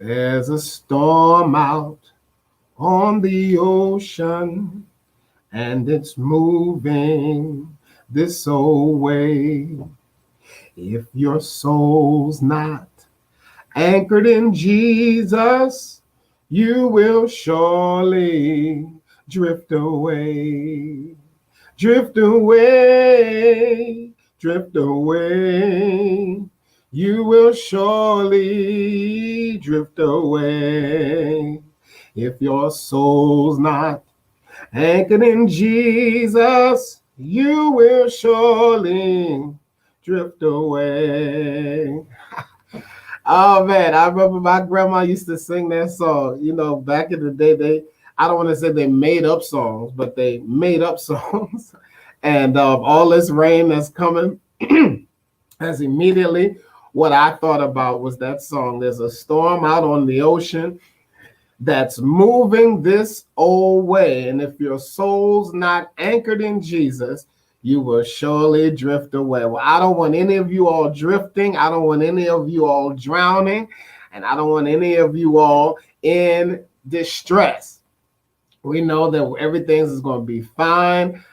There's a storm out on the ocean, and it's moving this old way. If your soul's not anchored in Jesus, you will surely drift away. Drift away, drift away. You will surely drift away. If your soul's not anchored in Jesus, you will surely drift away. Oh man, I remember my grandma used to sing that song. You know, back in the day, I don't want to say they made up songs, but they made up songs. And all this rain that's coming, as immediately what I thought about was that song. There's a storm out on the ocean that's moving this old way. And if your soul's not anchored in Jesus, you will surely drift away. Well, I don't want any of you all drifting. I don't want any of you all drowning. And I don't want any of you all in distress. We know that everything is going to be fine.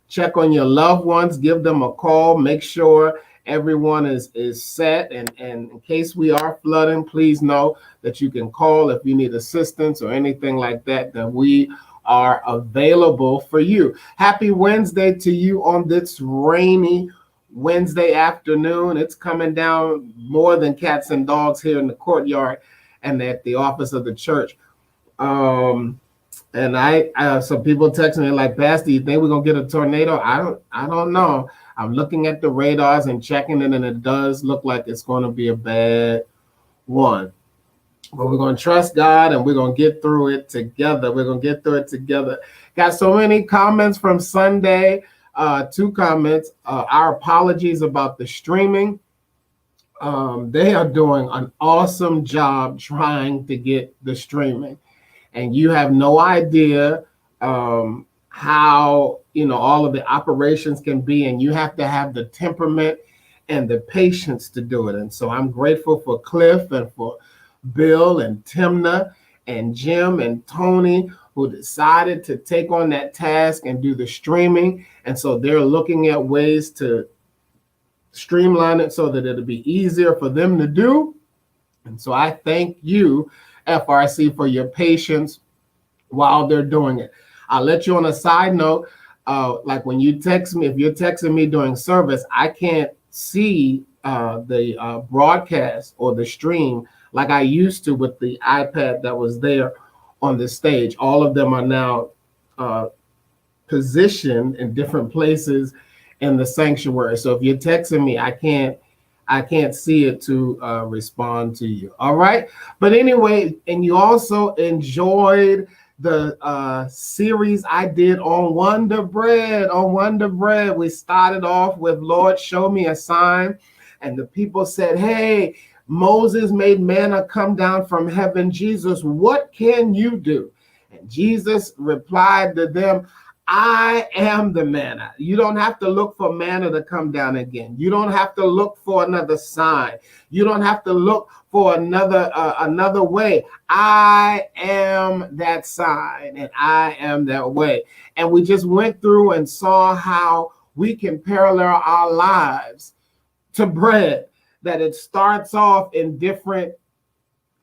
Check on your loved ones. Give them a call. Make sure everyone is set. And in case we are flooding, please know that you can call if you need assistance or anything like that, that we are available for you. Happy Wednesday to you on this rainy Wednesday afternoon. It's coming down more than cats and dogs here in the courtyard and at the office of the church. And I some people texting me like, Pastor, you think we're gonna get a tornado? I don't know. I'm looking at the radars and checking it, and it does look like it's going to be a bad one. But we're going to trust God, and we're going to get through it together. We're going to get through it together. Got so many comments from Sunday. 2 comments. Our apologies about the streaming. They are doing an awesome job trying to get the streaming. And you have no idea how, all of the operations can be. And you have to have the temperament and the patience to do it. And so I'm grateful for Cliff and for Bill and Timna and Jim and Tony, who decided to take on that task and do the streaming. And so they're looking at ways to streamline it so that it'll be easier for them to do. And so I thank you, FRC, for your patience while they're doing it. I'll let you on a side note, like when you text me, if you're texting me during service, I can't see the broadcast or the stream like I used to with the iPad that was there on the stage. All of them are now positioned in different places in the sanctuary. So if you're texting me, I can't see it to respond to you. All right. But anyway, and you also enjoyed the series I did on Wonder Bread. On Wonder Bread, we started off with Lord, show me a sign. And the people said, hey, Moses made manna come down from heaven. Jesus, what can you do? And Jesus replied to them, I am the manna. You don't have to look for manna to come down again. You don't have to look for another sign. You don't have to look for another way. I am that sign and I am that way. And we just went through and saw how we can parallel our lives to bread, that it starts off in different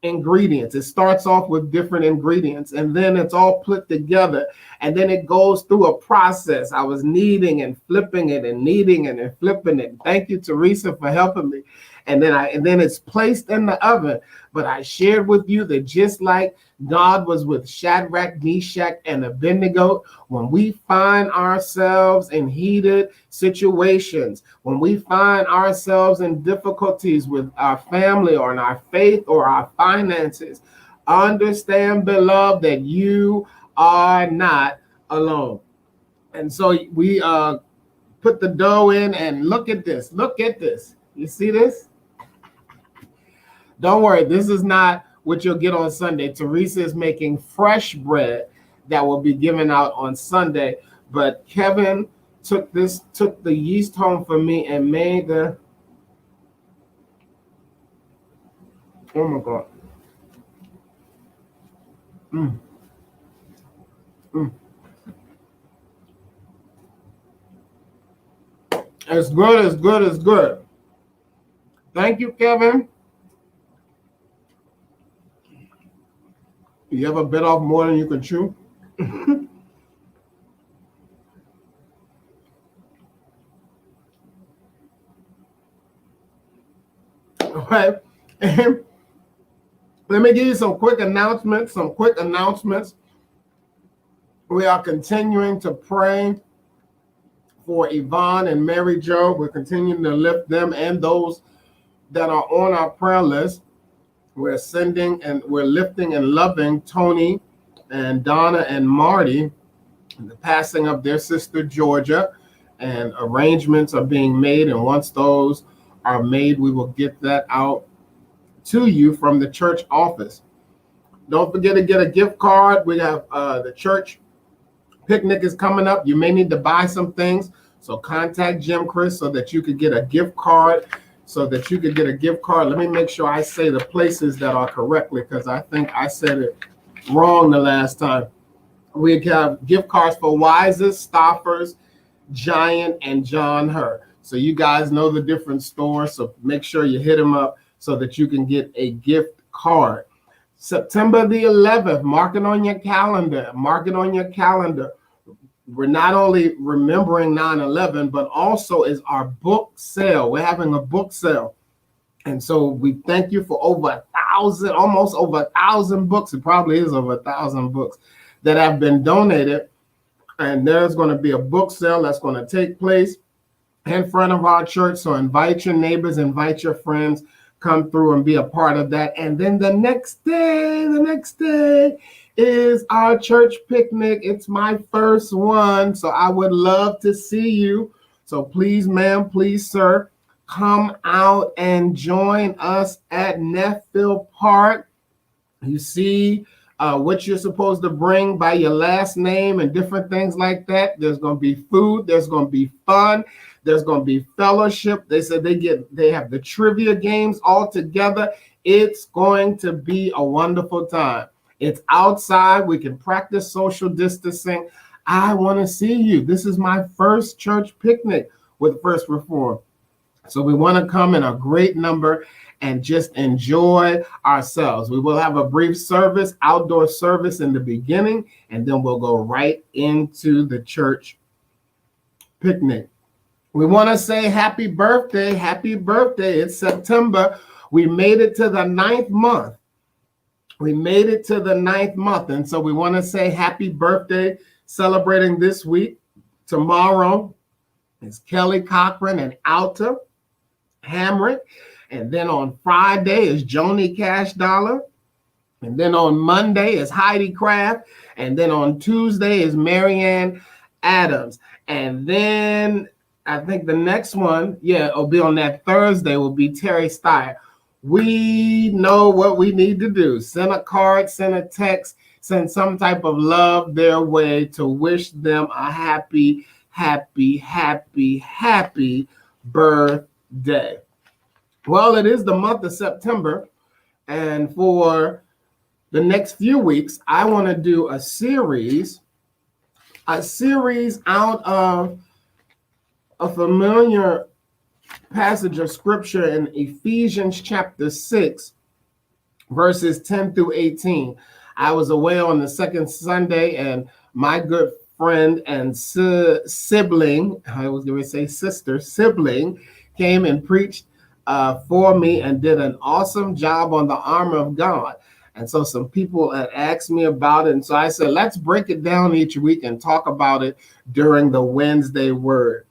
ingredients. It starts off with different ingredients, and then it's all put together, and then it goes through a process. I was kneading and flipping it and kneading it and flipping it. Thank you, Teresa, for helping me. And then it's placed in the oven. But I shared with you that just like God was with Shadrach, Meshach, and Abednego, when we find ourselves in heated situations, when we find ourselves in difficulties with our family or in our faith or our finances, understand, beloved, that you are not alone. And so we put the dough in, and look at this. Look at this. You see this? Don't worry, this is not what you'll get on Sunday. Teresa is making fresh bread that will be given out on Sunday. But Kevin took the yeast home for me and made the, oh my God. Mm. Mm. It's good, it's good, it's good. Thank you, Kevin. You ever bit off more than you can chew? All right. And let me give you some quick announcements. We are continuing to pray for Yvonne and Mary Jo. We're continuing to lift them and those that are on our prayer list. We're sending and we're lifting and loving Tony and Donna and Marty, the passing of their sister Georgia, and arrangements are being made. And once those are made, we will get that out to you from the church office. Don't forget to get a gift card. We have the church picnic is coming up. You may need to buy some things. So contact Jim Chris so that you could get a gift card. Let me make sure I say the places that are correctly, because I think I said it wrong the last time. We have gift cards for Wises, Stoffers, Giant, and John Hur. So you guys know the different stores. So make sure you hit them up so that you can get a gift card. September the 11th, mark it on your calendar. We're not only remembering 9/11, but also is our book sale. We're having a book sale. And so we thank you for almost over 1,000 books. It probably is over 1,000 books that have been donated. And there's going to be a book sale that's going to take place in front of our church. So invite your neighbors, invite your friends, come through and be a part of that. And then the next day is our church picnic. It's my first one, so I would love to see you. So please, ma'am, please, sir, come out and join us at Neffville Park. You see what you're supposed to bring by your last name and different things like that. There's going to be food. There's going to be fun. There's going to be fellowship. They said they have the trivia games all together. It's going to be a wonderful time. It's outside. We can practice social distancing. I want to see you. This is my first church picnic with First Reform. So we want to come in a great number and just enjoy ourselves. We will have a brief service, outdoor service in the beginning, and then we'll go right into the church picnic. We want to say happy birthday. Happy birthday. It's September. We made it to the 9th month. And so we want to say happy birthday, celebrating this week. Tomorrow is Kelly Cochran and Alta Hamrick. And then on Friday is Joni Cash Dollar. And then on Monday is Heidi Kraft. And then on Tuesday is Marianne Adams. And then I think the next one, it'll be on that Thursday, will be Terry Steyer. We know what we need to do. Send a card, send a text, send some type of love their way to wish them a happy, happy, happy, happy birthday. Well, it is the month of September, and for the next few weeks, I want to do a series out of a familiar passage of scripture in Ephesians chapter 6, verses 10 through 18. I was away on the second Sunday, and my good friend and sibling, I was going to say sister, sibling, came and preached for me and did an awesome job on the armor of God. And so some people had asked me about it. And so I said, let's break it down each week and talk about it during the Wednesday word.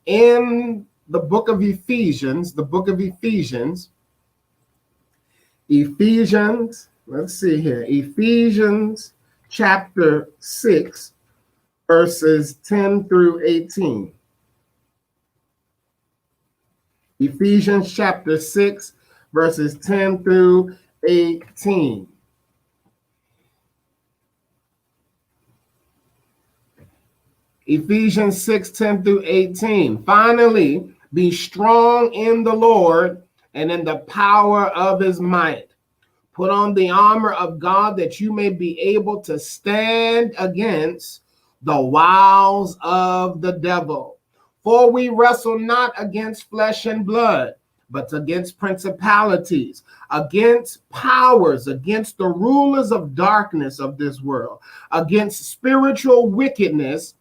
In the book of Ephesians, let's see here, Ephesians chapter 6, verses 10 through 18. Ephesians chapter 6, verses 10 through 18. Ephesians 6, 10 through 18. Finally, be strong in the Lord and in the power of his might. Put on the armor of God that you may be able to stand against the wiles of the devil. For we wrestle not against flesh and blood, but against principalities, against powers, against the rulers of darkness of this world, against spiritual wickedness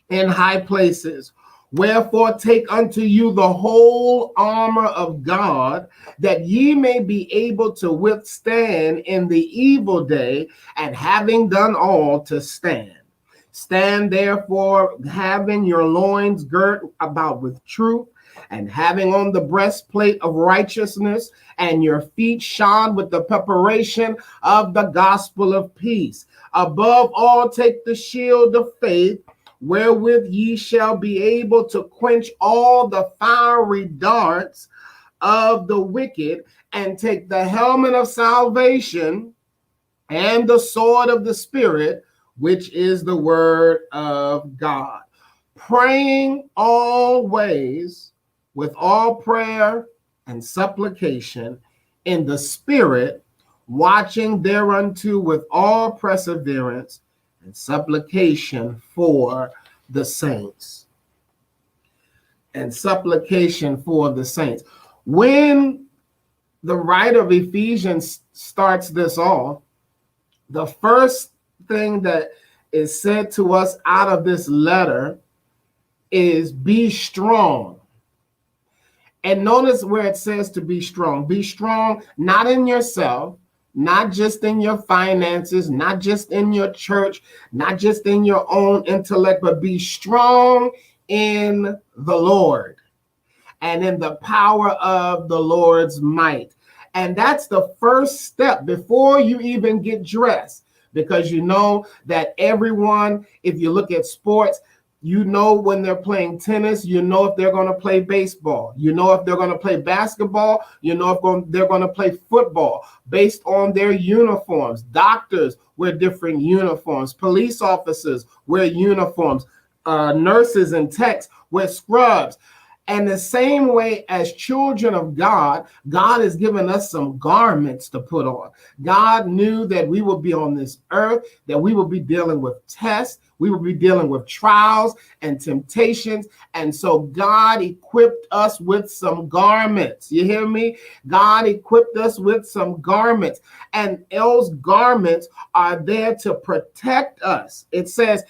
in high places. Wherefore take unto you the whole armor of God, that ye may be able to withstand in the evil day, and having done all, to stand. Stand therefore, having your loins girt about with truth, and having on the breastplate of righteousness, and your feet shod with the preparation of the gospel of peace. Above all, take the shield of faith, wherewith ye shall be able to quench all the fiery darts of the wicked, and take the helmet of salvation and the sword of the Spirit, which is the word of God. Praying always with all prayer and supplication in the Spirit, watching thereunto with all perseverance and supplication for the saints. And supplication for the saints. When the writer of Ephesians starts this off, the first thing that is said to us out of this letter is be strong. And notice where it says to be strong. Be strong not in yourself, not just in your finances, not just in your church, not just in your own intellect, but be strong in the Lord and in the power of the Lord's might. And that's the first step before you even get dressed, because you know that everyone, if you look at sports, you know when they're playing tennis, you know if they're going to play baseball, you know if they're going to play basketball, you know if they're going to play football based on their uniforms. Doctors wear different uniforms. Police officers wear uniforms. Nurses and techs wear scrubs. And the same way as children of God, God has given us some garments to put on. God knew that we would be on this earth, that we would be dealing with tests, we would be dealing with trials and temptations. And so God equipped us with some garments. You hear me? God equipped us with some garments. And those garments are there to protect us. It says,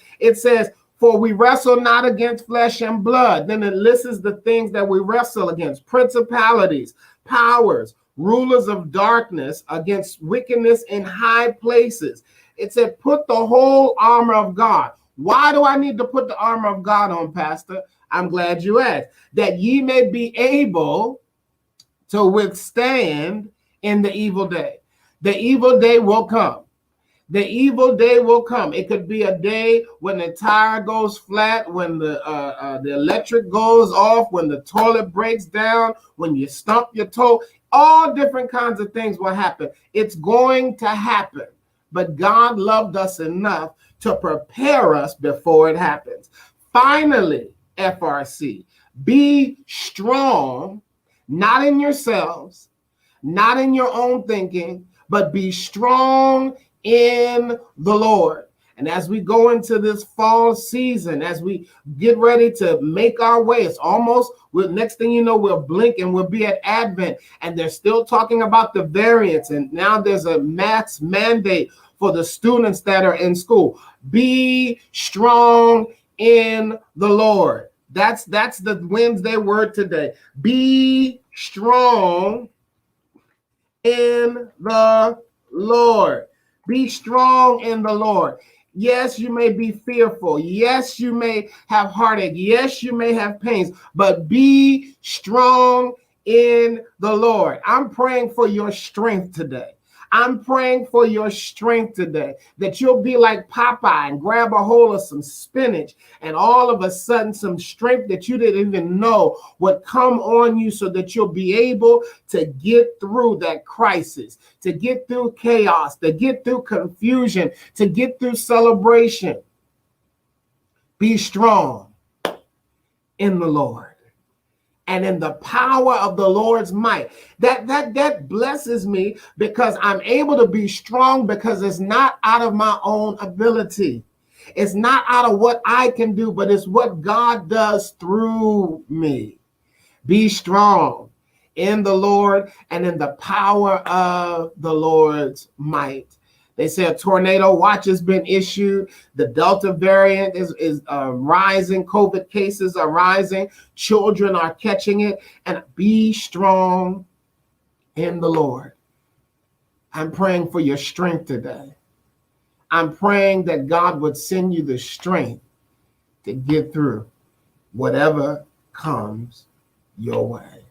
for we wrestle not against flesh and blood. Then it lists the things that we wrestle against: principalities, powers, rulers of darkness, against wickedness in high places. It said, put the whole armor of God. Why do I need to put the armor of God on, Pastor? I'm glad you asked. That ye may be able to withstand in the evil day. The evil day will come. The evil day will come. It could be a day when the tire goes flat, when the electric goes off, when the toilet breaks down, when you stump your toe. All different kinds of things will happen. It's going to happen. But God loved us enough to prepare us before it happens. Finally, FRC, be strong, not in yourselves, not in your own thinking, but be strong in the Lord. And as we go into this fall season, as we get ready to make our way, it's almost, next thing you know, we'll blink and we'll be at Advent, and they're still talking about the variants. And now there's a mask mandate for the students that are in school. Be strong in the Lord. That's the Wednesday word today. Be strong in the Lord. Be strong in the Lord. Yes, you may be fearful. Yes, you may have heartache. Yes, you may have pains, but be strong in the Lord. I'm praying for your strength today. I'm praying for your strength today, that you'll be like Popeye and grab a hold of some spinach, and all of a sudden some strength that you didn't even know would come on you, so that you'll be able to get through that crisis, to get through chaos, to get through confusion, to get through celebration. Be strong in the Lord and in the power of the Lord's might. That blesses me because I'm able to be strong because it's not out of my own ability. It's not out of what I can do, but it's what God does through me. Be strong in the Lord and in the power of the Lord's might. They say a tornado watch has been issued. The Delta variant is rising. COVID cases are rising. Children are catching it. And be strong in the Lord. I'm praying for your strength today. I'm praying that God would send you the strength to get through whatever comes your way.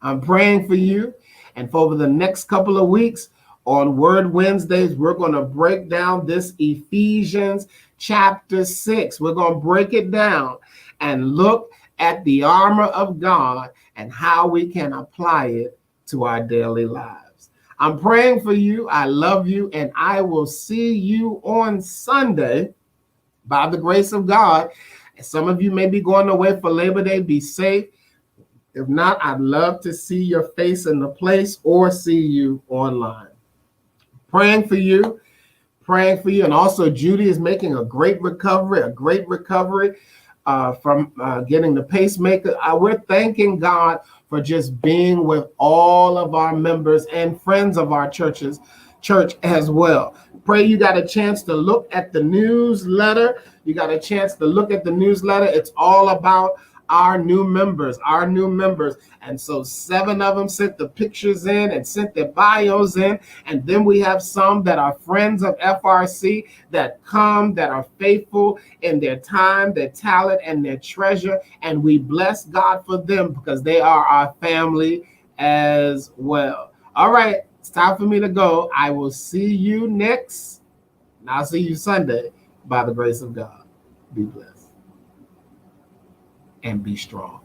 I'm praying for you. And for over the next couple of weeks, on Word Wednesdays, we're going to break down this Ephesians chapter 6. We're going to break it down and look at the armor of God and how we can apply it to our daily lives. I'm praying for you. I love you. And I will see you on Sunday by the grace of God. Some of you may be going away for Labor Day. Be safe. If not, I'd love to see your face in the place or see you online. Praying for you. And also Judy is making a great recovery from getting the pacemaker. We're thanking God for just being with all of our members and friends of our church as well. Pray you got a chance to look at the newsletter. It's all about our new members. And so 7 of them sent the pictures in and sent their bios in. And then we have some that are friends of FRC that come, that are faithful in their time, their talent, and their treasure. And we bless God for them because they are our family as well. All right, it's time for me to go. I will see you next. And I'll see you Sunday by the grace of God. Be blessed and be strong.